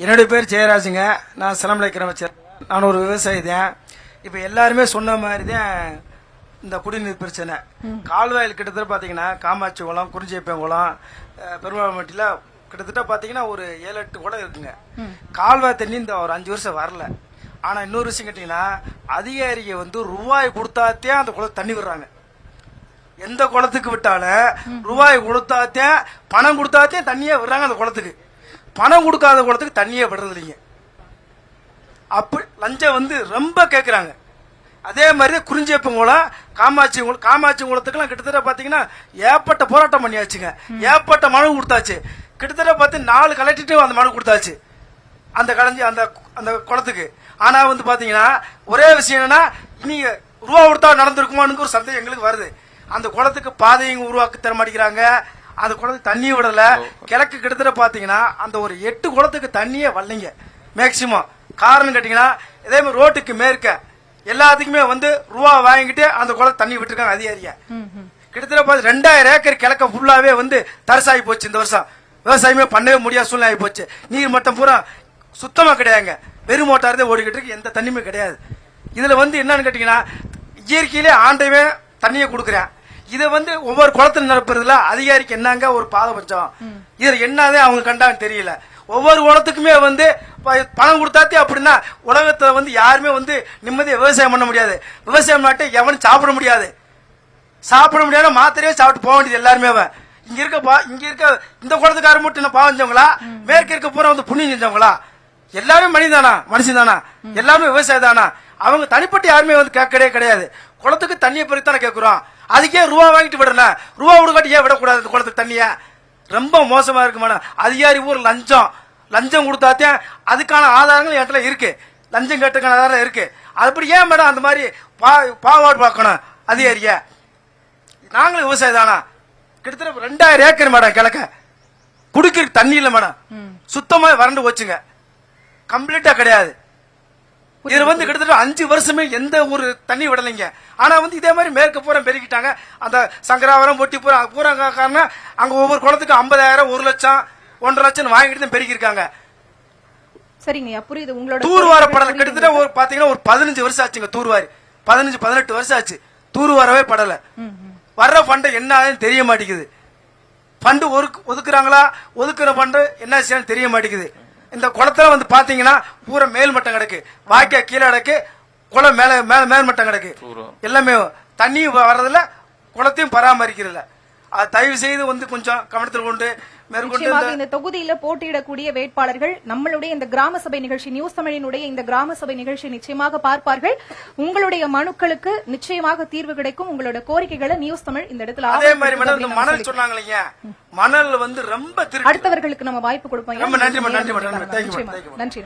என்னுடைய பேர் ஜெயராஜுங்க. நான் சிலம்பலைக்கிறேன் வச்சேன். நான் ஒரு விவசாயி தான். இப்போ எல்லாருமே சொன்ன மாதிரி தான் இந்த குடிநீர் பிரச்சனை. கால்வாயில் கிட்டத்தட்ட பார்த்தீங்கன்னா காமாட்சி குளம், குறிஞ்சியப்பங்குளம், பெருமாள்மட்டியில் கிட்டத்தட்ட பார்த்தீங்கன்னா ஒரு 7-8 குளம் இருக்குங்க. கால்வாய் தண்ணி இந்த ஒரு 5 வருஷம் வரல. ஆனால் இன்னொரு விஷயம் கேட்டிங்கன்னா அதிகாரிங்க வந்து ரூபாய் கொடுத்தாத்தே அந்த குளத்து தண்ணி விடுறாங்க. எந்த குளத்துக்கு விட்டாலும் ரூபாய் கொடுத்தாத்தே, பணம் கொடுத்தாத்தே தண்ணியே விடுறாங்க. அந்த குளத்துக்கு பணம் கொடுக்காத குளத்துக்கு தண்ணியே விடுறது இல்லைங்க. அப்படி லஞ்சம் வந்து ரொம்ப கேட்குறாங்க. அதே மாதிரி குறிஞ்சியப்பங்குளம், காமாட்சி குளத்துக்குலாம் கிட்டத்தட்ட பார்த்தீங்கன்னா ஏற்பட்ட போராட்டம் பண்ணியாச்சுங்க. ஏற்பட்ட மனு கொடுத்தாச்சு. கிட்டத்தட்ட பார்த்து 4 கலெக்டர்ட்டும் அந்த மனு கொடுத்தாச்சு அந்த அந்த குளத்துக்கு. ஆனா வந்து பாத்தீங்கன்னா ஒரே விஷயம் என்னன்னா, நீங்க ரூபா கொடுத்தா நடந்திருக்குமான்னு ஒரு சந்தேகம் எங்களுக்கு வருது. அந்த குளத்துக்கு பாதையும் உருவாக்கி தர மாட்டேங்கிறாங்க. அந்த குளத்துக்கு தண்ணி விடல. கிழக்கு கிட்டத்தட்ட பாத்தீங்கன்னா அந்த ஒரு 8 குளத்துக்கு தண்ணியே வரலைங்க மேக்சிமம். காரணம் கேட்டீங்கன்னா இதே மாதிரி ரோட்டுக்கு மேற்க எல்லாத்துக்குமே வந்து ரூபா வாங்கிட்டு அந்த குளத்து தண்ணி விட்டுருக்காங்க அதிகாரியா. கிட்டத்தட்ட பார்த்து 2000 ஏக்கர் கிழக்க ஃபுல்லாவே வந்து தரிசாகி போச்சு. இந்த வருஷம் விவசாயமே பண்ணவே முடியாத சூழ்நிலை ஆகி போச்சு. நீர் மட்டம் பூரா சுத்தமா கிடையாதுங்க. வெறும் மோட்டார் தான் ஓடிக்கிட்டு இருக்கு. எந்த தண்ணியுமே கிடையாது. இதுல வந்து என்னன்னு கேட்டீங்கன்னா இயற்கையிலே ஆண்டவே தண்ணியை கொடுக்குறேன். இதை வந்து ஒவ்வொரு குளத்துல நிரப்புறதுல அதிகாரிக்கு என்னங்க ஒரு பாதபட்சம். இதுல என்னதே அவங்க கண்டான்னு தெரியல. ஒவ்வொரு குளத்துக்குமே வந்து பணம் கொடுத்தாத்தே அப்படின்னா உலகத்துல வந்து யாருமே வந்து நிம்மதியா விவசாயம் பண்ண முடியாது. விவசாயம் நாட்டை எவனும் சாப்பிட முடியாது. சாப்பிட முடியாத மாத்திரையே சாப்பிட்டு போக வேண்டியது எல்லாருமே. இங்க இருக்க இந்த குளத்துக்கார மட்டும் பாவம் செஞ்சவங்களா, மேற்க இருக்க பூரா வந்து புண்ணியம் செஞ்சவங்களா? எல்லாருமே மனுஷன் தானா? எல்லாருமே விவசாயம் தானா? அவங்க தனிப்பட்டு யாருமே வந்து கேட்கவே கிடையாது. குளத்துக்கு தண்ணியை பறித்தானே கேட்கிறோம். அதுக்கே ரூபா வாங்கிட்டு விடணும். ரூபா விடுக்காட்டி ஏன் விடக்கூடாது இந்த குளத்துக்கு தண்ணிய? ரொம்ப மோசமா இருக்கு மேடம். அதிகாரி ஊர் லஞ்சம் கொடுத்தாத்தே அதுக்கான ஆதாரங்கள் என்கிட்ட இருக்கு. லஞ்சம் கேட்டுக்கான ஆதாரம் இருக்கு. அப்படி ஏன் மேடம் அந்த மாதிரி பாவாடு பார்க்கணும் அதிகாரிய? நாங்களும் விவசாயம் தானா? கிட்டத்தட்ட 2000 ஏக்கர் மேடம் கிழக்க குடிக்கிற தண்ணி இல்ல மேடம். சுத்தமா வறண்டு போச்சுங்க. கம்ப்ளீட்டா கிடையாது. இதுல வந்து கிட்டத்தட்ட 5 வருஷமே எந்த ஒரு தண்ணி விடலைங்க. ஆனா வந்து இதே மாதிரி மேற்கு பூரா பெருக்கிட்டாங்க. அந்த சங்கராவரம் பொட்டி பூரா காரணம் அங்க ஒவ்வொரு குளத்துக்கு 50,000, 1 லட்சம், 1.5 லட்சம் வாங்கிட்டு தான் பெருக்கிருக்காங்க. சரிங்க, புரியுது. உங்களோட தூர்வார படல கிட்டத்தட்ட ஒரு பாத்தீங்கன்னா ஒரு 15 வருஷம் ஆச்சுங்க. தூர்வாரி 15-18 வருஷம் ஆச்சு. தூர்வாரவே படல. வர்ற ஃபண்ட் என்ன தெரிய மாட்டேங்குது. ஃபண்ட் ஒதுக்குறாங்களா, ஒதுக்குற ஃபண்ட் என்ன செய்யணும் தெரிய மாட்டேங்குது. இந்த குளத்துல வந்து பாத்தீங்கன்னா பூரா மேல்மட்டம் கிடக்கு, வாய்க்கா கீழே கிடக்கு, குளம் மேல்மட்டம் கிடக்கு. எல்லாமே தண்ணி வர்றதுல குளத்தையும் பராமரிக்கிறதுல தயவு செய்து வந்து கொஞ்சம் கவனத்தில் கொண்டு மேற்கொண்டு இந்த தொகுதியில போட்டியிடக்கூடிய வேட்பாளர்கள் நம்மளுடைய இந்த கிராம சபை நிகழ்ச்சி, நியூஸ் தமிழினுடைய இந்த கிராம சபை நிகழ்ச்சி நிச்சயமாக பார்ப்பார்கள். உங்களுடைய மனுக்களுக்கு நிச்சயமாக தீர்வு கிடைக்கும். உங்களோட கோரிக்கைகளை நியூஸ் தமிழ் இந்த இடத்துல அதே மாதிரி மணல் சொன்னாங்க. மணல் வந்து ரொம்ப அடுத்தவர்களுக்கு நம்ம வாய்ப்பு கொடுப்போம். நன்றி. நன்றி.